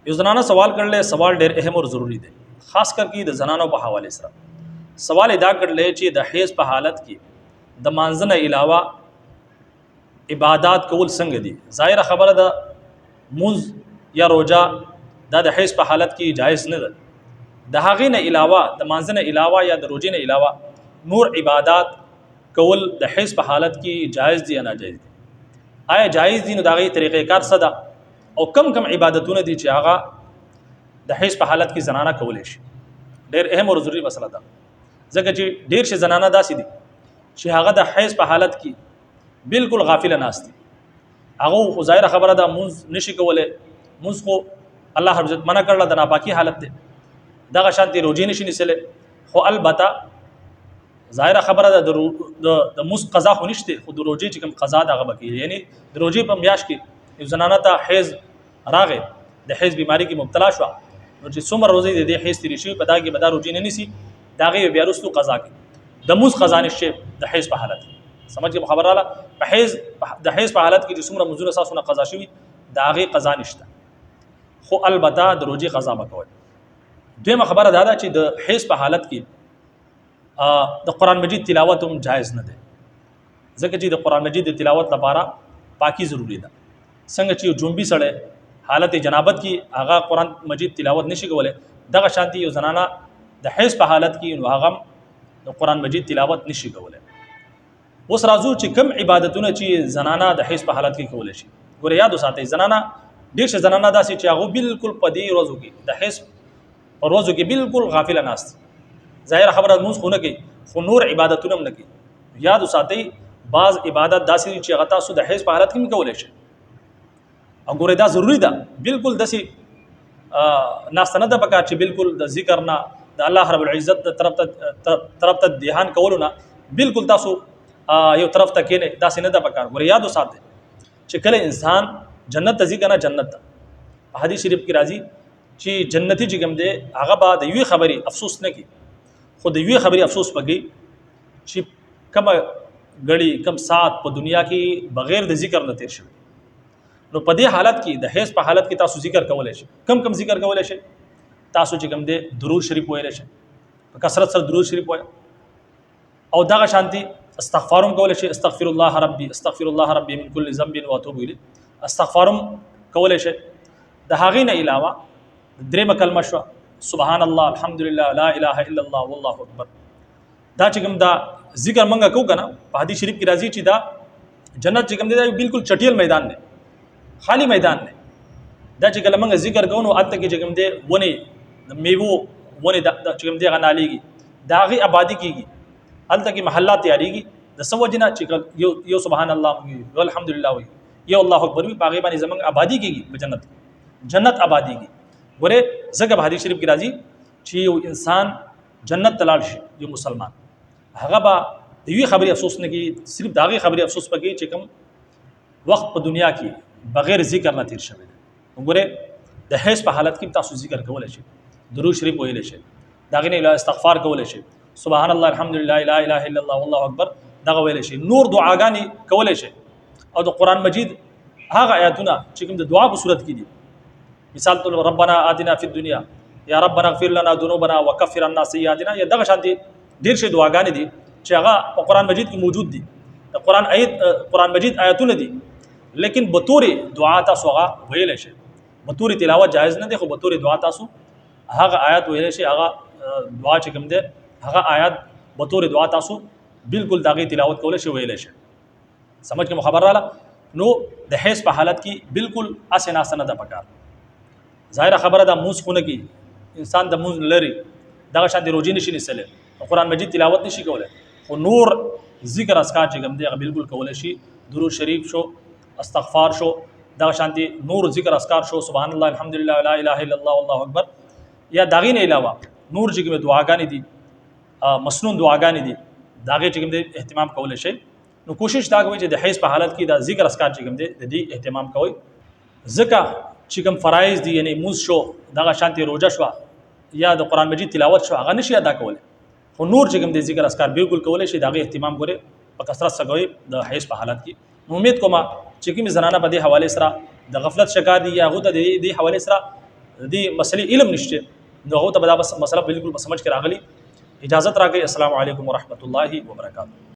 یو زنانه سوال کړل، سوال ډېر اهم او ضروری دی، خاص کر کې د زنانو په حواله سره. سوال ادا کړل چې د حیض په حالت کې د مانځنه علاوه عبادت کول څنګه دي. ظاهر خبره ده مونځ یا روزه دا د حیض په حالت کې جایز نه ده. د هغې نه علاوه د مانځنه علاوه یا د روزې نه علاوه نور عبادت کول د حیض په حالت کې جایز دي یا ناجایز دي؟ آیا جایز دي؟ نو د هغې طریقې کار څه ده او کم کم عبادتونه دي چې هغه د حیض په حالت کې زنانه کولی شي؟ ډېر اهم او ضروري مسله ده، ځکه چې ډېر شي زنانه داسې دي چې هغه د حیض په حالت کې بالکل غافله ناست دي. هغه خو ظاهره خبره ده مونځ نشي کولی، مونځ خو الله رب عزت منع کړله، د ناپاکي حالت دی، دغه شانتي روزې نشي نیسلی. خو البته ظاهره خبره ده د مونځ قضا خو نشته، خو د روزې چې کوم قضا ده هغه به کېږي. یعنی د روزې په میاشت کې یو زنانه ته حیض راغی، د حیض بیماری کې مبتلا شوه، نو چې څومره روزې د دې حیض تېرې شوي په دا کې به دا روزې نه نیسي، د هغې بیا وروستو قضا کوي. د مونځ قضا نشته د حیض په حالت کې. سمجھ کې خبره راغله؟ د حیض په حالت کې چې څومره مونځونه ستاسو نه قضا شوي د هغې قضا نشته، خو البته د روزې قضا به کوئ. دویمه خبره دا ده چې د حیض په حالت کې د قرآن مجید تلاوت هم جایز نه دی، ځکه چې د قرآن مجید د تلاوت لپاره پاکی ضروری ده. څنګه چې یو جنبي سړی حالت جنابت کې هغه قرآن مجید تلاوت نشي کولی، دغه شانتي یو زنانه د حیض په حالت کې نو هغه د قرآن مجید تلاوت نشي کولی. اوس راځو چې کم عبادتونه چې زنانه د حیض په حالت کې کولی شي. ګوره یاد وساتئ، زنانه ډېر شه زنانه داسې چې هغه بالکل په دې ورځو کې د حیض په ورځو کې بالکل غافله ناست، ظاهره خبره مونځ خو نه کوي خو نور عبادتونه هم نه کوي. یاد وساتئ بعض عبادت داسې چې هغه تاسو د حیض په حالت کې هم کولی شئ. او ګوره دا ضروری ده، بالکل داسې ناسته نه ده پکار چې بالکل د ذکر نه د الله رب العزت د طرف ته دهان کولو نه بالکل تاسو یو طرف ته کېنئ، داسې نه ده پکار. ګوره یاد وساتئ چې کله انسان جنت ته ځي که نه، جنت ته په حدیث شریف کې راځي چې جنتی چې کوم دی هغه به د یوې خبرې افسوس نه کوي، خو د یوې خبرې افسوس به کوي چې کومه غړي کم سات په دنیا کې بغیر د ذکر نه تیر شوی. نو په دې حالت کې د حیض په حالت کې تاسو ذکر کولی شئ. کم کم ذکر کولی شئ؟ تاسو چې کوم دی درود شریف ویلی شئ، په کثرت سره درود شریف وایه، او دغه شانتي استغفار هم کولی شئ. استغفر الله ربي استغفر الله ربي من كل ذنب واتوب الیه، استغفار هم کولی شئ. د هغې نه علاوه درېمه کلمه شوه سبحان الله الحمدلله لا اله الا الله والله اکبر. دا چې کوم دا ذکر منګه کوو که نه، په حدیث شریف کې راځي چې دا جنت چې کوم دی دا بالکل چټیل میدان دی، خالی میدان دی. دا چې کله موږ ذکر کوو نو هلته کې چې کوم دی ونې د میوو ونې چې کوم دی هغه نالېږي، د هغې آبادي کېږي، هلته کې محلات تیارېږي. د څه وجې نه چې یو سبحان الله وي، یو الحمدلله وي، یو الله اکبر وي، په هغې باندې زموږ آبادي کېږي په جنت کې، جنت آبادېږي. ګورې ځکه په حدیث شریف کې راځي چې یو انسان جنت ته لاړ شي، یو مسلمان، هغه به د یوې خبرې افسوس نه کوي، صرف د هغې خبرې افسوس به کوي چې کوم وخت په دنیا کې بغیر ذکر نه تیر شوی دی. وګورئ د حیض په حالت کې تاسو ذکر کولی شئ، درود شریف ویلی شئ، د هغې نه علاوه استغفار کولی شئ، سبحان الله الحمدلله لا اله الا الله والله اکبر دغه ویلی شئ، نور دعاګانې کولی شئ. او د قرآن مجید هغه آیاتونه چې کوم د دعا په صورت کې دي، مثال طور ربنا آتنا فی الدنیا یا ربنا اغفر لنا ذنوبنا وکفر عنا سیئاتنا، یا دغه شانتي ډېر شي دعاګانې دي چې هغه په قرآن مجید کې موجود دي. د قرآن مجید آیاتونه دي، لیکن بطور دعا تاسو هغه ویلی شئ. بطور تلاوت جایز نه دی، خو بطور دعا تاسو هغه آیات ویلی شئ، هغه دعا چې کوم دی هغه آیات بطور دعا تاسو بالکل د هغې تلاوت کولی شئ، ویلی شئ. سمجھ کې مو خبر راغله؟ نو د حیض په حالت کې بالکل هسې ناسته نه ده پکار. ظاهره خبره ده مونځ خو نه کوي، انسان د مونځ لري، دغه شانتې روزې نشي نیسلی، قرآن مجید تلاوت نشي کولی، خو نور ذکر اذکار چې کوم دی هغه بالکل کولی شي. درود شریف شو، استغفار شو، دغه شانتي نور ذکر اذکار شو، سبحان الله الحمدلله لا اله الا الله والله اکبر. یا د هغې نه علاوه نور چې کومې دعاګانې دي، مسنون دعاګانې دي، د هغې چې کوم دی اهتمام کولی شئ. نو کوشش دا کوئ چې د حیض په حالت کې د ذکر اذکار چې کوم دی د دې اهتمام کوئ، ځکه چې کوم فرایض دي یعنی مونځ شو، دغه شانتي روژه شوه، یا د قرآن مجید تلاوت شو، هغه نشي ادا کولی، خو نور چې کوم دی ذکر اذکار بالکل کولی شي. د هغې اهتمام ګورئ په کثرت سره کوئ د حیض په حالت کې. امید کوم چې کومې زنانه په دې حوالې سره د غفلت شکار دي یا هغو ته د دې حوالې سره د دې مسلې علم نشته نو هغه ته به دا مسله بالکل په سمجھ کې راغلی. اجازت راکړئ. السلام علیکم ورحمۃ اللہ وبرکاتہ.